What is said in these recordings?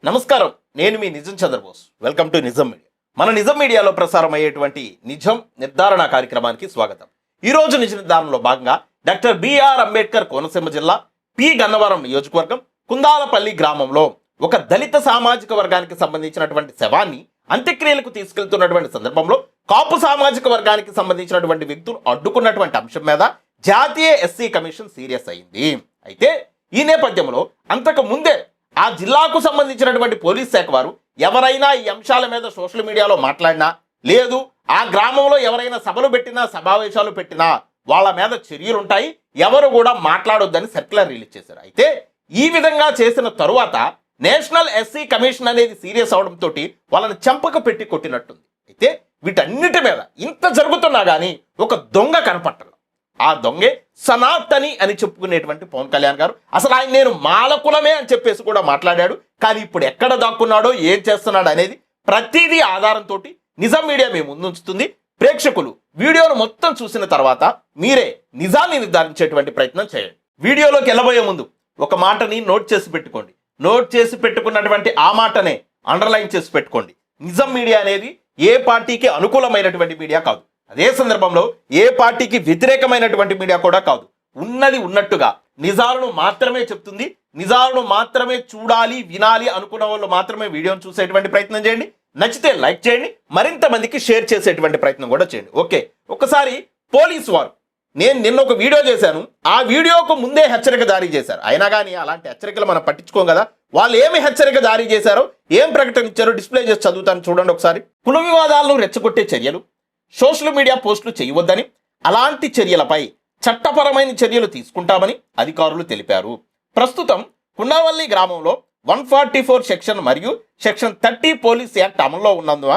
నమస్కారం, నేను మీ నిజం చంద్రబోస్. వెల్కమ్ టు నిజం మీడియా. మన నిజం మీడియాలో ప్రసారం అయ్యేటువంటి నిజం నిర్ధారణ కార్యక్రమానికి స్వాగతం. ఈరోజు నిజ నిర్ధారణలో భాగంగా డాక్టర్ బిఆర్ అంబేద్కర్ కోనసీమ జిల్లా పి గన్నవరం నియోజకవర్గం కుందాలపల్లి గ్రామంలో ఒక దళిత సామాజిక వర్గానికి సంబంధించినటువంటి శవాన్ని అంత్యక్రియలకు తీసుకెళ్తున్నటువంటి సందర్భంలో కాపు సామాజిక వర్గానికి సంబంధించినటువంటి వ్యక్తులు అడ్డుకున్నటువంటి అంశం మీద జాతీయ ఎస్సీ కమిషన్ సీరియస్ అయింది. అయితే ఈ నేపథ్యంలో అంతకు ముందే ఆ జిల్లాకు సంబంధించినటువంటి పోలీస్ శాఖ వారు ఎవరైనా ఈ అంశాల మీద సోషల్ మీడియాలో మాట్లాడినా, లేదు ఆ గ్రామంలో ఎవరైనా సభలు పెట్టినా సమావేశాలు పెట్టినా వాళ్ళ మీద చర్యలుంటాయి, ఎవరు కూడా మాట్లాడొద్దని సర్క్యులర్ రిలీజ్ చేశారు. అయితే ఈ విధంగా చేసిన తరువాత నేషనల్ ఎస్సీ కమిషన్ అనేది సీరియస్ అవడంతో వాళ్ళని చెంపక పెట్టి కొట్టినట్టుంది. అయితే వీటన్నిటి మీద ఇంత జరుగుతున్నా కానీ ఒక దొంగ కనపట్టదు. ఆ దొంగే సనాతని అని చెప్పుకునేటువంటి పవన్ కళ్యాణ్ గారు. అసలు ఆయన నేను మాలకులమే అని చెప్పేసి కూడా మాట్లాడాడు. కానీ ఇప్పుడు ఎక్కడ దాక్కున్నాడో, ఏం చేస్తున్నాడు అనేది ప్రతిదీ ఆధారంతో నిజం మీడియా మేము ముందుంచుతుంది. ప్రేక్షకులు వీడియోను మొత్తం చూసిన తర్వాత మీరే నిజాన్ని నిర్ధారించేటువంటి ప్రయత్నం చేయండి. వీడియోలోకి వెళ్ళబోయే ముందు ఒక మాటని నోట్ చేసి పెట్టుకోండి. నోట్ చేసి పెట్టుకున్నటువంటి ఆ మాటనే అండర్లైన్ చేసి పెట్టుకోండి. నిజం మీడియా అనేది ఏ పార్టీకి అనుకూలమైనటువంటి మీడియా కాదు, అదే సందర్భంలో ఏ పార్టీకి వ్యతిరేకమైనటువంటి మీడియా కూడా కాదు. ఉన్నది ఉన్నట్టుగా నిజాలను మాత్రమే చెప్తుంది. నిజాలను మాత్రమే చూడాలి, వినాలి అనుకున్న వాళ్ళు మాత్రమే వీడియోను చూసేటువంటి ప్రయత్నం చేయండి. నచ్చితే లైక్ చేయండి, మరింత మందికి షేర్ చేసేటువంటి ప్రయత్నం కూడా చేయండి. ఓకే, ఒకసారి పోలీసు వారు, నేను నిన్న ఒక వీడియో చేశాను, ఆ వీడియోకు ముందే హెచ్చరిక జారీ చేశారు. అయినా కానీ అలాంటి హెచ్చరికలు మనం పట్టించుకోం కదా. వాళ్ళు ఏమి హెచ్చరిక జారీ చేశారో, ఏం ప్రకటన ఇచ్చారో డిస్ప్లే చేసి చదువుతాను చూడండి ఒకసారి. కుల వివాదాలను రెచ్చగొట్టే చర్యలు, సోషల్ మీడియా పోస్టులు చేయవద్దని, అలాంటి చర్యలపై చట్టపరమైన చర్యలు తీసుకుంటామని అధికారులు తెలిపారు. ప్రస్తుతం కుండావల్లి గ్రామంలో 144 సెక్షన్ మరియు సెక్షన్ 30 పోలీస్ యాక్ట్ అమల్లో ఉన్నందున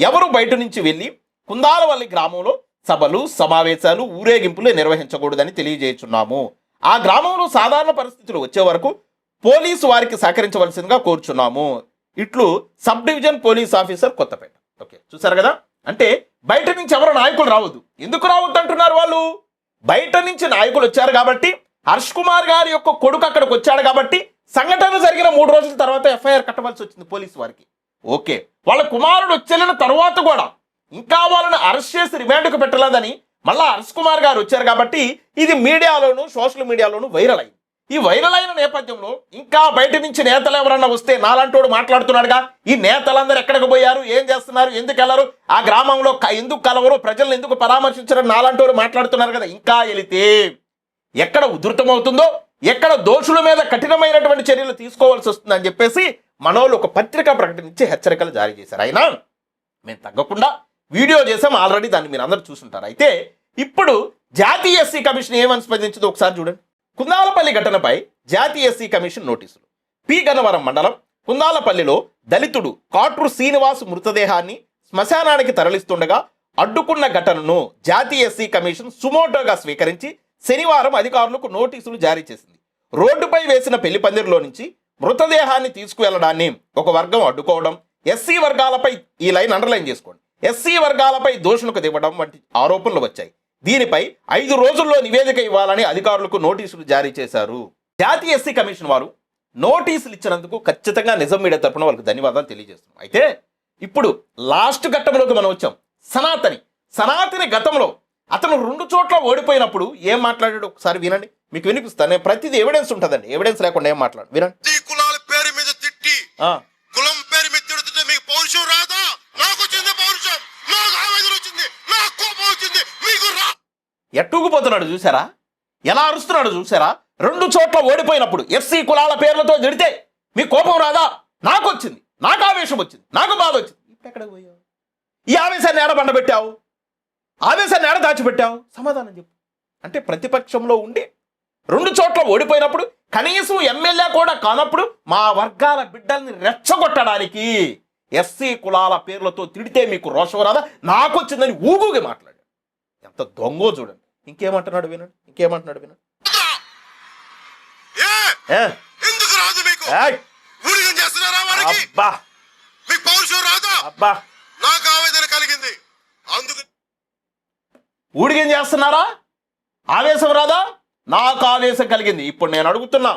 ఎవరు బయట నుంచి వెళ్ళి కుందాలవల్లి గ్రామంలో సభలు, సమావేశాలు, ఊరేగింపులు నిర్వహించకూడదని తెలియజేస్తున్నాము. ఆ గ్రామంలో సాధారణ పరిస్థితులు వచ్చే వరకు పోలీసు వారికి సహకరించవలసిందిగా కోరుచున్నాము. ఇట్లు subdivision police officer Kothapeta. Okay, చూసారు కదా. అంటే బయట నుంచి ఎవరు నాయకులు రావద్దు. ఎందుకు రావద్దు అంటున్నారు వాళ్ళు? బయట నుంచి నాయకులు వచ్చారు కాబట్టి, హర్ష్ కుమార్ గారి యొక్క కొడుకు అక్కడికి వచ్చాడు కాబట్టి సంఘటన జరిగిన 3 రోజుల తర్వాత ఎఫ్ఐఆర్ కట్టవలసి వచ్చింది పోలీసు వారికి. ఓకే, వాళ్ళ కుమారుడు వచ్చేళ్ళిన తర్వాత కూడా ఇంకా వాళ్ళని అరెస్ట్ చేసి రిమాండ్కు పెట్టలేదని మళ్ళా హర్ష్ కుమార్ గారు వచ్చారు కాబట్టి ఇది మీడియాలోను సోషల్ మీడియాలోను వైరల్ అయింది. ఈ వైరల్ అయిన నేపథ్యంలో ఇంకా బయట నుంచి నేతలు ఎవరన్నా వస్తే నాలాంటోడు మాట్లాడుతున్నాడుగా, ఈ నేతలందరూ ఎక్కడికి పోయారు, ఏం చేస్తున్నారు, ఎందుకు వెళ్ళరు, ఆ గ్రామంలో ఎందుకు కలవరు, ప్రజలను ఎందుకు పరామర్శించరు, నాలాంటోడు మాట్లాడుతున్నారు కదా. ఇంకా వెళితే ఎక్కడ ఉధృతమవుతుందో, ఎక్కడ దోషుల మీద కఠినమైనటువంటి చర్యలు తీసుకోవాల్సి వస్తుందని చెప్పేసి మనోళ్ళు ఒక పత్రికా ప్రకటన ఇచ్చి హెచ్చరికలు జారీ చేశారు. అయినా మేము తగ్గకుండా వీడియో చేసాం, ఆల్రెడీ దాన్ని మీరు అందరూ చూసుంటారు. అయితే ఇప్పుడు జాతీయ ఎస్సీ కమిషన్ ఏమని స్పందించిందో ఒకసారి చూడండి. కుందాలపల్లి ఘటనపై జాతీయ ఎస్సీ కమిషన్ నోటీసులు. పి గన్నవరం మండలం కుందాలపల్లిలో దళితుడు కాట్రు శ్రీనివాస్ మృతదేహాన్ని శ్మశానానికి తరలిస్తుండగా అడ్డుకున్న ఘటనను జాతీయ ఎస్సీ కమిషన్ సుమోటోగా స్వీకరించి శనివారం అధికారులకు నోటీసులు జారీ చేసింది. రోడ్డుపై వేసిన పెళ్లి పందిరిలో నుంచి మృతదేహాన్ని తీసుకువెళ్లడాన్ని ఒక వర్గం అడ్డుకోవడం, ఎస్సీ వర్గాలపై, ఈ లైన్ అండర్లైన్ చేసుకోండి, ఎస్సీ వర్గాలపై దోషులకు దివ్వడం వంటి ఆరోపణలు వచ్చాయి. దీనిపై 5 రోజుల్లో నివేదిక ఇవ్వాలని అధికారులకు నోటీసులు జారీ చేశారు. జాతీయ ఎస్సీ కమిషన్ వారు నోటీసులు ఇచ్చినందుకు ఖచ్చితంగా నిజం మీడియా తరపున వాళ్ళకి ధన్యవాదాలు తెలియజేస్తున్నాం. అయితే ఇప్పుడు లాస్ట్ ఘట్టంలోకి మనం వచ్చాం. సనాతని గతంలో అతను 2 చోట్ల ఓడిపోయినప్పుడు ఏం మాట్లాడాడు ఒకసారి వినండి, మీకు వినిపిస్తాను. నేను ప్రతిదీ ఎవిడెన్స్ ఉంటుందండి, ఎవిడెన్స్ లేకుండా ఏం మాట్లాడు వినండి. కులాల పేరు మీద తిట్టి, కులం పేరు మీద తిడుతుంటే మీకు పౌరుషం రాదా? నాకు వచ్చింది పౌరుషం, నాకు ఆవేదన వచ్చింది, నాకు కోపం వచ్చింది, మీకు రా. ఎట్టుకుపోతున్నాడు చూసారా, ఎలా అరుస్తున్నాడు చూసారా. 2 చోట్ల ఓడిపోయినప్పుడు ఎస్సీ కులాల పేర్లతో తిడితే మీ కోపం రాదా? నాకు వచ్చింది, నాకు ఆవేశం వచ్చింది, నాకు బాధ వచ్చింది. ఇప్పుడు ఎక్కడికి పోయావు? ఈ ఆవేశాన్ని ఏడ బండబెట్టావు? ఆవేశాన్ని ఏడ దాచిపెట్టావు? సమాధానం చెప్పు. అంటే ప్రతిపక్షంలో ఉండి 2 చోట్ల ఓడిపోయినప్పుడు, కనీసం ఎమ్మెల్యే కూడా కానప్పుడు మా వర్గాల బిడ్డల్ని రెచ్చగొట్టడానికి ఎస్సీ కులాల పేర్లతో తిడితే మీకు రోషం రాదా? నాకు వచ్చిందని ఊగుగా మాట్లాడాడు. ఎంత దొంగో చూడండి. ఇంకేమంటున్నాడు వినండి. ఎందుకు రాదు మీకు? ఊరికం చేస్తున్నారా వారికి? అబ్బా, మీకు పౌరుషం రాదా? అబ్బా, నాకు ఆవేదన కలిగింది, అందుకు ఊడిగం చేస్తున్నారా? ఆవేశం రాదా? నాకు ఆవేశం కలిగింది. ఇప్పుడు నేను అడుగుతున్నా,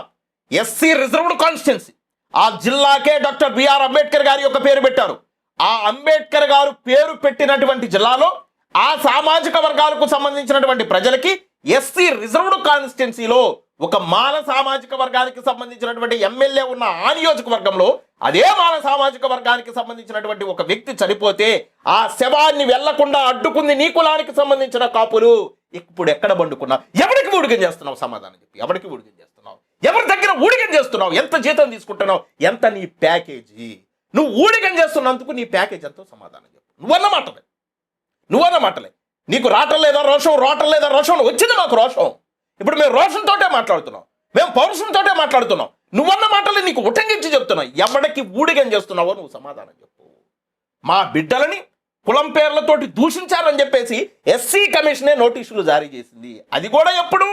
ఎస్సీ రిజర్వ్డ్ కాన్స్టిట్యున్సీ ఆ జిల్లాకే డాక్టర్ బిఆర్ అంబేద్కర్ గారి యొక్క పేరు పెట్టారు. ఆ అంబేద్కర్ గారు పేరు పెట్టినటువంటి జిల్లాలో ఆ సామాజిక వర్గాలకు సంబంధించినటువంటి ప్రజలకి ఎస్సీ రిజర్వ్డ్ కాన్స్టిట్యున్సీలో ఒక మాల సామాజిక వర్గానికి సంబంధించినటువంటి ఎమ్మెల్యే ఉన్న ఆ నియోజకవర్గంలో అదే మాల సామాజిక వర్గానికి సంబంధించినటువంటి ఒక వ్యక్తి చనిపోతే ఆ శవాన్ని వెళ్లకుండా అడ్డుకుంది నీ కులానికి సంబంధించిన కాపులు. ఇప్పుడు ఎక్కడ బండుకున్నావు? ఎవరికి ఊడిగం చేస్తున్నావు? సమాధానం చెప్పి. ఎవరికి ఊడిగం చేస్తున్నావు? ఎవరి దగ్గర ఊడిగం చేస్తున్నావు? ఎంత జీతం తీసుకుంటున్నావు? ఎంత నీ ప్యాకేజీ? నువ్వు ఊడిగం చేస్తున్నందుకు నీ ప్యాకేజ్ ఎంతో సమాధానం చెప్పు. నువ్వన్న మాటలే నీకు రావటం లేదా రోషం? వచ్చింది మాకు రోషం. ఇప్పుడు మేము రోషంతోటే మాట్లాడుతున్నాం, మేము పౌరుషంతోటే మాట్లాడుతున్నాం. నువ్వన్న మాటలు నీకు ఉటంకించి చెప్తున్నావు. ఎవరికి ఊడిగం చేస్తున్నావో నువ్వు సమాధానం చెప్పు. మా బిడ్డలని కులం పేర్లతోటి దూషించారని చెప్పేసి ఎస్సీ కమిషనే నోటీసులు జారీ చేసింది. అది కూడా ఎప్పుడు?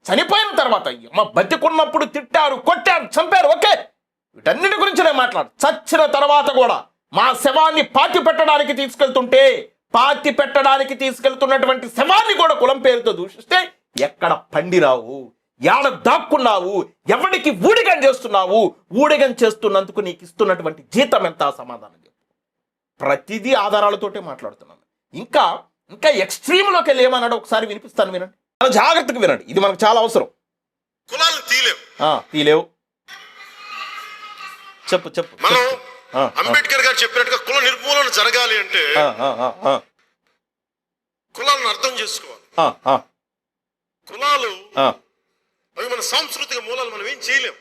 చనిపోయిన తర్వాత. మా బతికున్నప్పుడు తిట్టారు, కొట్టారు, చంపారు, ఓకే, వీటన్నిటి గురించి నేను మాట్లాడు. చచ్చిన తర్వాత కూడా మా శవాన్ని పాతి పెట్టడానికి తీసుకెళ్తున్నటువంటి శవాన్ని కూడా కులం పేరుతో దూషిస్తే ఎక్కడ పండిరావు? యాడ దాక్కున్నావు? ఎవరికి ఊడిగం చేస్తున్నావు? ఊడిగం చేస్తున్నందుకు నీకు ఇస్తున్నటువంటి జీతం ఎంత? సమాధానం చెప్పు. ప్రతిదీ ఆధారాలతోటే మాట్లాడుతున్నాను. ఇంకా ఎక్స్ట్రీమ్లోకి వెళ్ళి ఏమన్నాడు ఒకసారి వినిపిస్తాను, వినండి. చాలా జాగ్రత్తగా వినండి, ఇది మనకు చాలా అవసరం. కులాలను తీలేవు. చెప్పు. మనం అంబేద్కర్ గారు చెప్పినట్టుగా కుల నిర్మూలన జరగాలి అంటే కులాలను అర్థం చేసుకోవాలి. కులాలు అవి మన సాంస్కృతిక మూలాలు, మనం ఏం చేయలేం.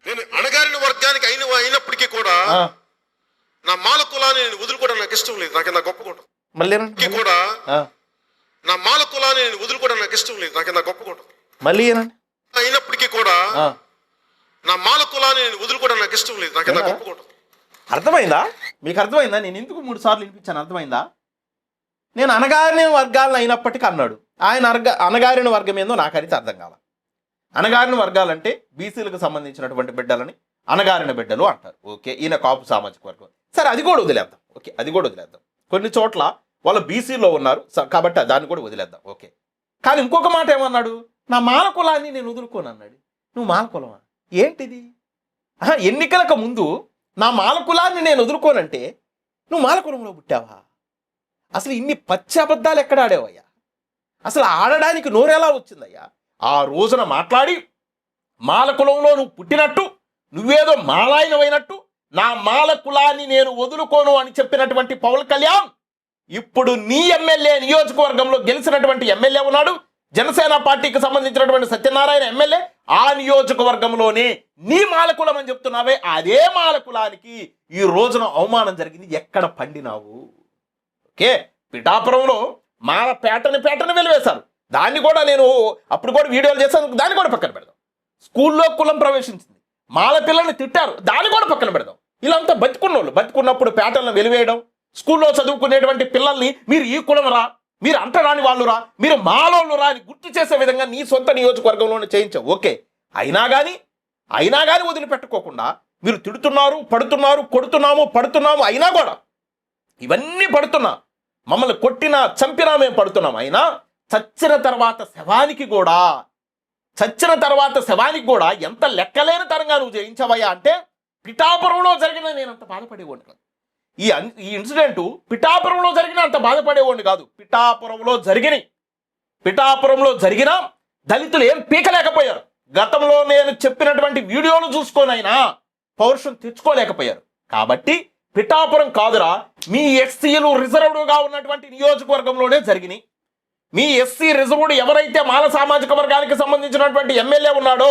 నేను అణగారిన వర్గానికి అయినప్పటికీ కూడా నా మాల కులాన్ని నేను వదులుకోవడం నాకు ఇష్టం లేదు. నాకేందా గొప్ప కూడా నా మాల కులాన్ని నేను వదులుకోవడం నాకు ఇష్టం లేదు. నాకేందా గొప్ప కూడా అయినప్పటికీ కూడా నా మాల కులాన్ని నేను వదులుకోవడం నాకు ఇష్టం లేదు. నాకేందా గొప్ప కూడా. అర్థమైందా? మీకు అర్థమైందా? నేను ఎందుకు 3 సార్లు వినిపించాను? అర్థమైందా? నేను అణగారిన వర్గాలను అయినప్పటికీ అన్నాడు. ఆయన అణగారిన వర్గం ఏందో నాకైతే అర్థం కాల. అణగారిన వర్గాలంటే బీసీలకు సంబంధించినటువంటి బిడ్డలని అణగారిన బిడ్డలు అంటారు. ఓకే, ఈయన కాపు సామాజిక వర్గం. సరే, అది కూడా వదిలేద్దాం. ఓకే, అది కూడా వదిలేద్దాం. కొన్ని చోట్ల వాళ్ళు బీసీలో ఉన్నారు కాబట్టి దాన్ని కూడా వదిలేద్దాం. ఓకే, కానీ ఇంకొక మాట ఏమన్నాడు? నా మాల కులాన్ని నేను వదులుకోను అన్నాడు. నువ్వు మాల కులమా? ఏంటిది? ఎన్నికలకు ముందు నా మాల కులాన్ని నేను వదులుకోనంటే నువ్వు మాల కులంలో పుట్టావా? అసలు ఇన్ని పచ్చి అబద్ధాలు ఎక్కడ ఆడేవయ్యా? అసలు ఆడడానికి నోరెలా వచ్చిందయ్యా? ఆ రోజున మాట్లాడి మాల కులంలో నువ్వు పుట్టినట్టు, నువ్వేదో మాలాయనమైనట్టు, నా మాల కులాన్ని నేను వదులుకోను అని చెప్పినటువంటి పవన్ కళ్యాణ్ ఇప్పుడు నీ ఎమ్మెల్యే నియోజకవర్గంలో గెలిచినటువంటి ఎమ్మెల్యే ఉన్నాడు, జనసేన పార్టీకి సంబంధించినటువంటి సత్యనారాయణ ఎమ్మెల్యే. ఆ నియోజకవర్గంలోనే నీ మాలకులం అని చెప్తున్నావే, అదే మాలకులానికి ఈ రోజున అవమానం జరిగింది. ఎక్కడ పండినావు? ఓకే, పిఠాపురంలో మాల పేటని వెలివేశారు. దాన్ని కూడా నేను అప్పుడు కూడా వీడియోలు చేశాను, దాన్ని కూడా పక్కన పెడదాం. స్కూల్లో కులం ప్రవేశించింది, మాల పిల్లల్ని తిట్టారు, దాన్ని కూడా పక్కన పెడదాం. ఇలాంతా బతుకున్నోళ్ళు బతుకున్నప్పుడు పేటలను వెలివేయడం, స్కూల్లో చదువుకునేటువంటి పిల్లల్ని మీరు ఈ కులం రా, మీరు అంటరాని వాళ్ళు రా, మీరు మాలోళ్ళు రా అని గుర్తు చేసే విధంగా నీ సొంత నియోజకవర్గంలోనే చేయించావు. ఓకే, అయినా కానీ వదిలిపెట్టుకోకుండా మీరు తిడుతున్నారు, పడుతున్నారు, పడుతున్నాము అయినా కూడా ఇవన్నీ పడుతున్నా, మమ్మల్ని కొట్టినా చంపినా మేము పడుతున్నాం. అయినా చచ్చిన తర్వాత శవానికి కూడా ఎంత లెక్కలేని తరంగా నువ్వు చేయించావయ్యా అంటే పిఠాపురంలో జరిగిన నేను అంత బాధపడేవాడిని కాదు. ఈ ఇన్సిడెంట్ పిఠాపురంలో జరిగిన అంత బాధపడేవాడిని కాదు. పిఠాపురంలో జరిగిన దళితులు ఏం పీకలేకపోయారు. గతంలో నేను చెప్పినటువంటి వీడియోలు చూసుకోనైనా పౌరుషం తెచ్చుకోలేకపోయారు. కాబట్టి పిఠాపురం కాదురా, మీ ఎస్సీలు రిజర్వ్డ్గా ఉన్నటువంటి నియోజకవర్గంలోనే జరిగినాయి. మీ ఎస్సీ రిజర్వ్డ్ ఎవరైతే మాల సామాజిక వర్గానికి సంబంధించినటువంటి ఎమ్మెల్యే ఉన్నాడో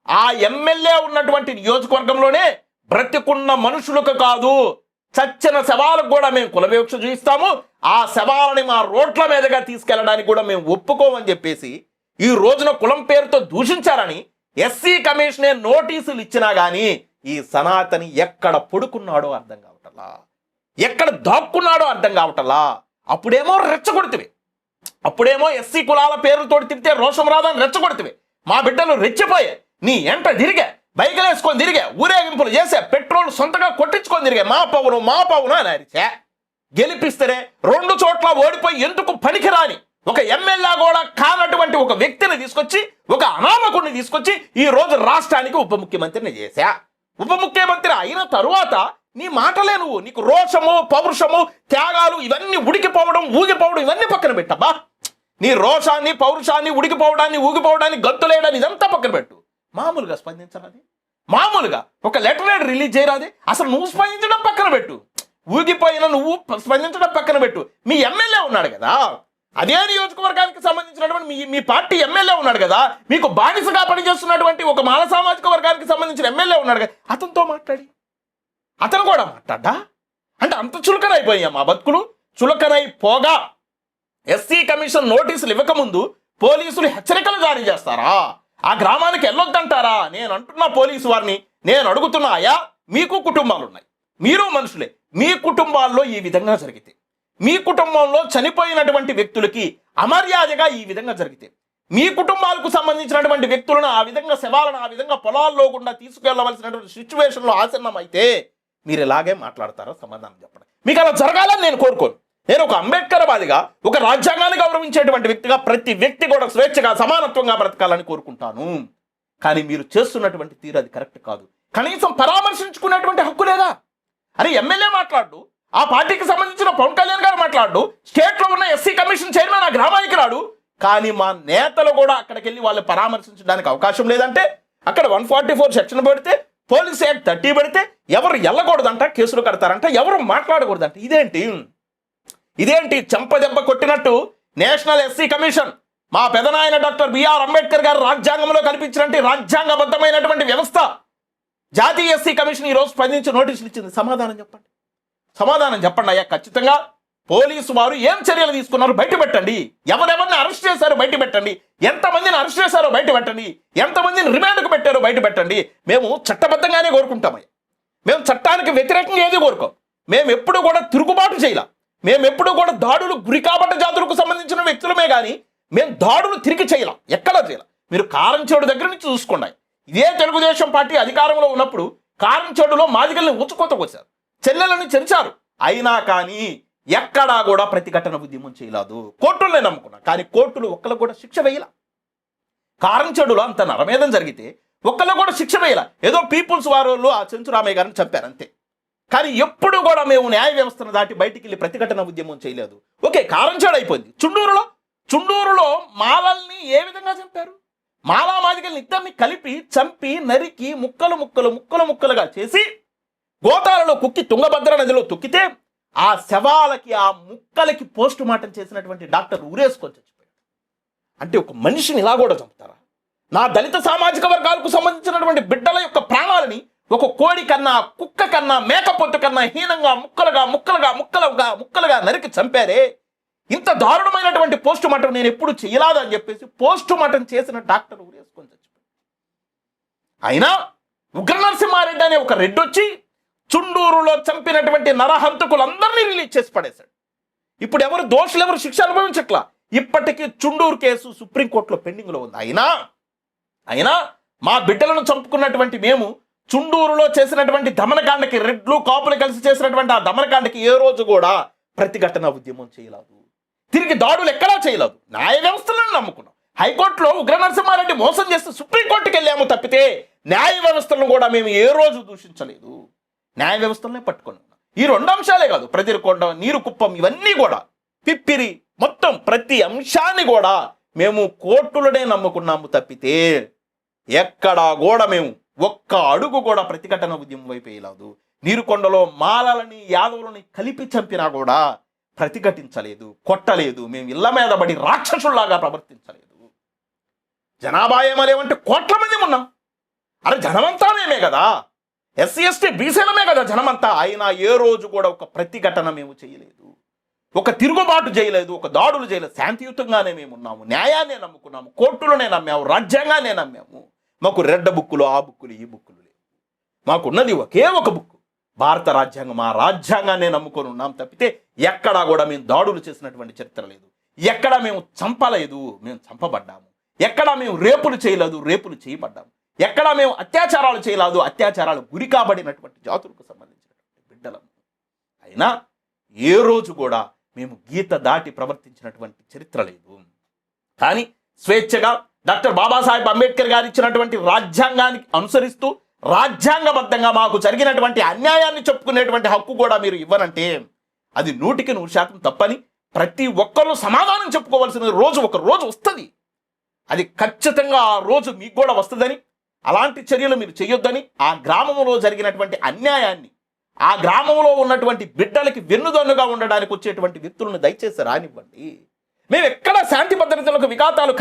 ఆ ఎమ్మెల్యే ఉన్నటువంటి నియోజకవర్గంలోనే బ్రతికున్న మనుషులకు కాదు, చచ్చిన శవాలకు కూడా మేము కులవివక్ష చూపిస్తాము. ఆ శవాలని మా రోడ్ల మీదుగా తీసుకెళ్ళడానికి కూడా మేము ఒప్పుకోమని చెప్పేసి ఈ రోజున కులం పేరుతో దూషించారని ఎస్సీ కమిషనే నోటీసులు ఇచ్చినా కానీ ఈ సనాతని ఎక్కడ పడుకున్నాడో అర్థం కావటలా, ఎక్కడ దాక్కున్నాడో అర్థం కావటలా. అప్పుడేమో రెచ్చగొడితివి, అప్పుడేమో ఎస్సీ కులాల పేర్లతో తిరిగితే రోషం రాదని రెచ్చగొడితివి. మా బిడ్డలు రెచ్చిపోయే నీ ఎంట తిరిగే, బైకులు వేసుకొని తిరిగే, ఊరేగింపులు చేసే, పెట్రోల్ సొంతగా కొట్టించుకొని తిరిగే, మా పవను అని అరిచే. గెలిపిస్తేనే 2 చోట్ల ఓడిపోయి ఎందుకు పనికిరాని ఒక ఎమ్మెల్యే కూడా కానటువంటి ఒక వ్యక్తిని తీసుకొచ్చి, ఒక అనామకుడిని తీసుకొచ్చి ఈ రోజు రాష్ట్రానికి ఉప ముఖ్యమంత్రిని చేశా. ఉప ముఖ్యమంత్రి అయిన తరువాత నీ మాటలే నువ్వు, నీకు రోషము, పౌరుషము, త్యాగాలు ఇవన్నీ ఉడికిపోవడం, ఊగిపోవడం ఇవన్నీ పక్కన పెట్టబ్బా. నీ రోషాన్ని, పౌరుషాన్ని, ఉడికిపోవడాన్ని, ఊగిపోవడాన్ని, గంతులేయడాన్ని ఇదంతా పక్కన పెట్టు. మామూలుగా స్పందించరాది, మామూలుగా ఒక లెటర్ రిలీజ్ చేయరాది. అసలు నువ్వు స్పందించడం పక్కన పెట్టు, ఊగిపోయిన నువ్వు స్పందించడం పక్కన పెట్టు. మీ ఎమ్మెల్యే ఉన్నాడు కదా, అదే నియోజకవర్గానికి సంబంధించినటువంటి మీ పార్టీ ఎమ్మెల్యే ఉన్నాడు కదా, మీకు బానిసగా పనిచేస్తున్నటువంటి ఒక మాల సామాజిక వర్గానికి సంబంధించిన ఎమ్మెల్యే ఉన్నాడు కదా, అతనితో మాట్లాడి అతను కూడా మాట్లాడ్డా? అంటే అంత చులకనైపోయా మా బతుకులు. చులకనైపోగా ఎస్సీ కమిషన్ నోటీసులు ఇవ్వకముందు పోలీసులు హెచ్చరికలు జారీ చేస్తారా? ఆ గ్రామానికి వెళ్ళొద్దంటారా? నేను అంటున్నా పోలీసు వారిని, నేను అడుగుతున్నా, అయ్యా మీకు కుటుంబాలు ఉన్నాయి, మీరు మనుషులే, మీ కుటుంబాల్లో ఈ విధంగా జరిగితే, మీ కుటుంబంలో చనిపోయినటువంటి వ్యక్తులకి అమర్యాదగా ఈ విధంగా జరిగితే, మీ కుటుంబాలకు సంబంధించినటువంటి వ్యక్తులను ఆ విధంగా శవాలను ఆ విధంగా పొలాల్లో గుండా తీసుకెళ్లవలసినటువంటి సిచ్యువేషన్లో ఆసన్నం అయితే మీరు ఇలాగే మాట్లాడతారో సమాధానం చెప్పండి. మీకు అలా జరగాలని నేను కోరుకోను. నేను ఒక అంబేద్కర్ వాదిగా, ఒక రాజ్యాంగాన్ని గౌరవించేటువంటి వ్యక్తిగా ప్రతి వ్యక్తి కూడా స్వేచ్ఛగా సమానత్వంగా బ్రతకాలని కోరుకుంటాను. కానీ మీరు చేస్తున్నటువంటి తీరు అది కరెక్ట్ కాదు. కనీసం పరామర్శించుకునేటువంటి హక్కు లేదా? అరే ఎమ్మెల్యే మాట్లాడు, ఆ పార్టీకి సంబంధించిన పవన్ కళ్యాణ్ గారు మాట్లాడు, స్టేట్లో ఉన్న ఎస్సీ కమిషన్ చైర్మన్ ఆ గ్రామానికి రాడు, కానీ మా నేతలు కూడా అక్కడికి వెళ్ళి వాళ్ళు పరామర్శించడానికి అవకాశం లేదంటే, అక్కడ 144 సెక్షన్ పెడితే, పోలీస్ యాక్ట్ 30 పెడితే ఎవరు వెళ్ళకూడదంట, కేసులు కడతారంట, ఎవరు మాట్లాడకూడదంట. ఇదేంటి చెంపదెబ్బ కొట్టినట్టు నేషనల్ ఎస్సీ కమిషన్, మా పెదనాయన డాక్టర్ బిఆర్ అంబేద్కర్ గారు రాజ్యాంగంలో కల్పించినటువంటి రాజ్యాంగబద్ధమైనటువంటి వ్యవస్థ, జాతీయ ఎస్సీ కమిషన్ ఈరోజు స్పందించి నోటీసులు ఇచ్చింది. సమాధానం చెప్పండి అయ్యా. ఖచ్చితంగా పోలీసు వారు ఏం చర్యలు తీసుకున్నారు బయట పెట్టండి. ఎవరెవరిని అరెస్ట్ చేశారో బయట పెట్టండి. ఎంతమందిని అరెస్ట్ చేశారో బయట పెట్టండి. ఎంతమందిని రిమాండ్కు పెట్టారో బయట పెట్టండి. మేము చట్టబద్ధంగానే కోరుకుంటామయ్యా. మేము చట్టానికి వ్యతిరేకంగా ఏది కోరుకోం. మేము ఎప్పుడు కూడా తిరుగుబాటు చేయాల. మేము ఎప్పుడు కూడా దాడులు గురి కాబట్ట జాతులకు సంబంధించిన వ్యక్తులమే కానీ మేము దాడులు తిరిగి చేయాల, ఎక్కడా చేయాల. మీరు కారంచేడు దగ్గర నుంచి చూసుకోండి. ఇదే తెలుగుదేశం పార్టీ అధికారంలో ఉన్నప్పుడు కారంచేడులో మాదిగల్ని ఊచుకోత కోసారు, చెల్లెలను చెరిచారు. అయినా కానీ ఎక్కడా కూడా ప్రతిఘటన ఉద్యమం చేయలేదు. కోర్టులనే నమ్ముకున్నా, కానీ కోర్టులు ఒక్కళ్ళు కూడా శిక్ష వేయాల. కారంచేడులో అంత నరమేధం జరిగితే ఒక్కళ్ళు కూడా శిక్ష వేయాల. ఏదో పీపుల్స్ వారోళ్ళు ఆ చెంచురామయ్య గారిని చంపారు అంతే. కానీ ఎప్పుడు కూడా మేము న్యాయ వ్యవస్థను దాటి బయటికి వెళ్ళి ప్రతిఘటన ఉద్యమం చేయలేదు. ఓకే, కారంచేడు అయిపోయింది. చుండూరులో మాలల్ని ఏ విధంగా చంపారు? మాలా మాదిగల్ని ఇద్దరిని కలిపి చంపి నరికి ముక్కలుగా చేసి గోతాలలో కుక్కి తుంగభద్ర నదిలో తొక్కితే ఆ శవాలకి ఆ ముక్కలకి పోస్ట్ మార్టం చేసినటువంటి డాక్టర్ ఊరేసుకొని చచ్చిపోయాడు. అంటే ఒక మనిషిని ఇలా కూడా చంపుతారా? నా దళిత సామాజిక వర్గాలకు సంబంధించినటువంటి బిడ్డల యొక్క ప్రాణాలని ఒక కోడి కన్నా, కుక్క కన్నా, మేకపోతు కన్నా హీనంగా ముక్కలుగా నరికి చంపారే. ఇంత దారుణమైనటువంటి పోస్ట్ మార్టం నేను ఎప్పుడు చేయలాదని చెప్పేసి పోస్ట్ మార్టం చేసిన డాక్టర్ ఊరేసుకొని చచ్చిపోయాడు. అయినా ఉగ్ర నరసింహారెడ్డి అనే ఒక రెడ్డి వచ్చి చుండూరులో చంపినటువంటి నరహంతకులందరినీ రిలీజ్ చేసి పడేశాడు. ఇప్పుడు ఎవరు దోషులు, ఎవరు శిక్ష అనుభవించట్లా. ఇప్పటికీ చుండూరు కేసు సుప్రీంకోర్టులో పెండింగ్లో ఉంది. అయినా మా బిడ్డలను చంపుకున్నటువంటి మేము చుండూరులో చేసినటువంటి దమనకాండకి, రెడ్లు కాపులు కలిసి చేసినటువంటి ఆ దమనకాండకి ఏ రోజు కూడా ప్రతిఘటన ఉద్యమం చేయలేదు. తిరిగి దాడులు ఎక్కడా చేయలేదు. న్యాయ వ్యవస్థలను నమ్ముకున్నాం. హైకోర్టులో ఉగ్ర నరసింహారెడ్డి మోసం చేస్తే సుప్రీంకోర్టుకి వెళ్ళాము తప్పితే న్యాయ వ్యవస్థలను కూడా మేము ఏ రోజు దూషించలేదు. న్యాయ వ్యవస్థలనే పట్టుకొని ఉన్నాం. ఈ 2 అంశాలే కాదు, ప్రతికొండ, నీరు కుప్పం, ఇవన్నీ కూడా పిప్పిరి, మొత్తం ప్రతి అంశాన్ని కూడా మేము కోర్టులనే నమ్ముకున్నాము తప్పితే ఎక్కడా కూడా మేము ఒక్క అడుగు కూడా ప్రతిఘటన ఉద్యమం వైపు వేయలేదు. నీరుకొండలో మాలలని, యాదవులని కలిపి చంపినా కూడా ప్రతిఘటించలేదు, కొట్టలేదు. మేము ఇళ్ల మీద పడి రాక్షసుల్లాగా ప్రవర్తించలేదు. జనాభా ఏమలేమంటే కోట్ల మంది ఉన్నాం. అరే జనమంతా మేమే కదా, ఎస్సీ ఎస్టీ బీసీలమే కదా జనమంతా. అయినా ఏ రోజు కూడా ఒక ప్రతిఘటన మేము చేయలేదు, ఒక తిరుగుబాటు చేయలేదు, ఒక దాడులు చేయలేదు. శాంతియుతంగానే మేము ఉన్నాము. న్యాయాన్ని నమ్ముకున్నాము, కోర్టులనే నమ్మాము, రాజ్యాంగాన్ని నమ్మాము. మాకు రెడ్డ బుక్కులు, ఆ బుక్కులు, ఈ బుక్కులు లేవు. మాకున్నది ఒకే ఒక బుక్కు, భారత రాజ్యాంగం. ఆ రాజ్యాంగాన్ని నమ్ముకొని ఉన్నాం తప్పితే ఎక్కడా కూడా మేము దాడులు చేసినటువంటి చరిత్ర లేదు. ఎక్కడా మేము చంపలేదు, మేము చంపబడ్డాము. ఎక్కడా మేము రేపులు చేయలేదు, రేపులు చేయబడ్డాము. ఎక్కడా మేము అత్యాచారాలు చేయలేదు, అత్యాచారాలు గురి కాబడినటువంటి జాతులకు సంబంధించినటువంటి బిడ్డలము. అయినా ఏ రోజు కూడా మేము గీత దాటి ప్రవర్తించినటువంటి చరిత్ర లేదు. కానీ స్వేచ్ఛగా డాక్టర్ బాబాసాహెబ్ అంబేద్కర్ గారు ఇచ్చినటువంటి రాజ్యాంగానికి అనుసరిస్తూ రాజ్యాంగబద్ధంగా మాకు జరిగినటువంటి అన్యాయాన్ని చెప్పుకునేటువంటి హక్కు కూడా మీరు ఇవ్వనంటే అది 100% తప్పని ప్రతి ఒక్కరూ సమాధానం చెప్పుకోవాల్సిన రోజు ఒక రోజు వస్తుంది. అది ఖచ్చితంగా ఆ రోజు మీకు కూడా వస్తుందని, అలాంటి చర్యలు మీరు చేయొద్దని, ఆ గ్రామంలో జరిగినటువంటి అన్యాయాన్ని, ఆ గ్రామంలో ఉన్నటువంటి బిడ్డలకి వెన్నుదన్నుగా ఉండడానికి వచ్చేటువంటి వ్యక్తులను దయచేసి రానివ్వండి. మేము ఎక్కడ శాంతి భద్రతలకు విఘాతాలు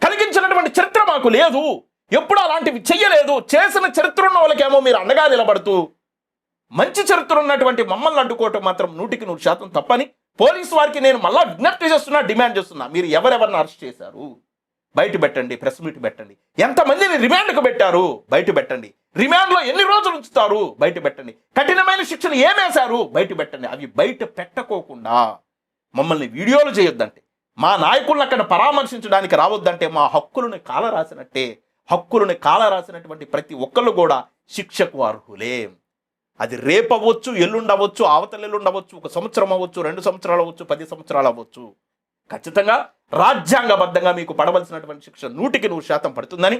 కలిగించినటువంటి చరిత్ర మాకు లేదు. ఎప్పుడు అలాంటివి చెయ్యలేదు. చేసిన చరిత్ర ఉన్న వాళ్ళకేమో మీరు అండగా నిలబడుతూ మంచి చరిత్ర ఉన్నటువంటి మమ్మల్ని అడ్డుకోవటం మాత్రం 100% తప్పని పోలీసు వారికి నేను మళ్ళా విజ్ఞప్తి చేస్తున్నా, డిమాండ్ చేస్తున్నా. మీరు ఎవరెవరిని అరెస్ట్ చేశారు బయట పెట్టండి, ప్రెస్ మీట్ పెట్టండి. ఎంతమందిని రిమాండ్కు పెట్టారు బయట పెట్టండి. రిమాండ్లో ఎన్ని రోజులు ఉంచుతారు బయట పెట్టండి. కఠినమైన శిక్షలు ఏమేశారు బయట పెట్టండి. అవి బయట పెట్టకోకుండా మమ్మల్ని వీడియోలు చేయొద్దంటే, మా నాయకులను అక్కడ పరామర్శించడానికి రావద్దంటే మా హక్కులను కాలరాసినట్టే. హక్కులను కాలరాసినటువంటి ప్రతి ఒక్కళ్ళు కూడా శిక్షకు అర్హులే. అది రేపవచ్చు, ఎల్లుండవచ్చు, అవతలెల్లుండవచ్చు, 1 సంవత్సరం అవ్వచ్చు, 2 సంవత్సరాలు అవ్వచ్చు, 10 సంవత్సరాలు అవ్వచ్చు. ఖచ్చితంగా రాజ్యాంగబద్ధంగా మీకు పడవలసినటువంటి శిక్ష 100% పడుతుందని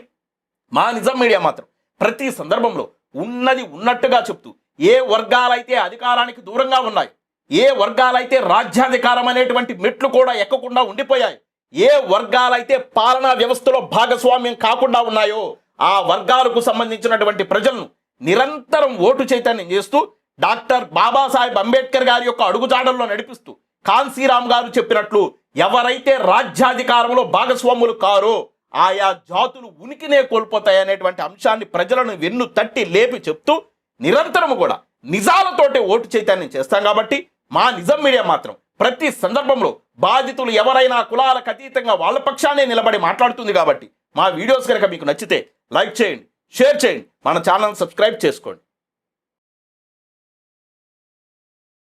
మా నిజం మీడియా మాత్రం ప్రతి సందర్భంలో ఉన్నది ఉన్నట్టుగా చెప్తూ, ఏ వర్గాలైతే అధికారానికి దూరంగా ఉన్నాయి, ఏ వర్గాలైతే రాజ్యాధికారం అనేటువంటి మెట్లు కూడా ఎక్కకుండా ఉండిపోయాయి, ఏ వర్గాలైతే పాలనా వ్యవస్థలో భాగస్వామ్యం కాకుండా ఉన్నాయో ఆ వర్గాలకు సంబంధించినటువంటి ప్రజలను నిరంతరం ఓటు చైతన్యం చేస్తూ డాక్టర్ బాబాసాహెబ్ అంబేద్కర్ గారి యొక్క అడుగుజాడల్లో నడిపిస్తూ కాన్సీరామ్ గారు చెప్పినట్లు ఎవరైతే రాజ్యాధికారంలో భాగస్వాములు కారో ఆయా జాతులు ఉనికినే కోల్పోతాయనేటువంటి అంశాన్ని ప్రజలను వెన్ను తట్టి లేపి చెప్తూ నిరంతరము కూడా నిజాలతోటే ఓటు చైతన్యం చేస్తాం. కాబట్టి మా నిజం మీడియా మాత్రం ప్రతి సందర్భంలో బాధితులు ఎవరైనా కులాలకు అతీతంగా వాళ్ళ పక్షానే నిలబడి మాట్లాడుతుంది. కాబట్టి మా వీడియోస్ కనుక మీకు నచ్చితే లైక్ చేయండి, షేర్ చేయండి, మన ఛానల్ సబ్స్క్రైబ్ చేసుకోండి.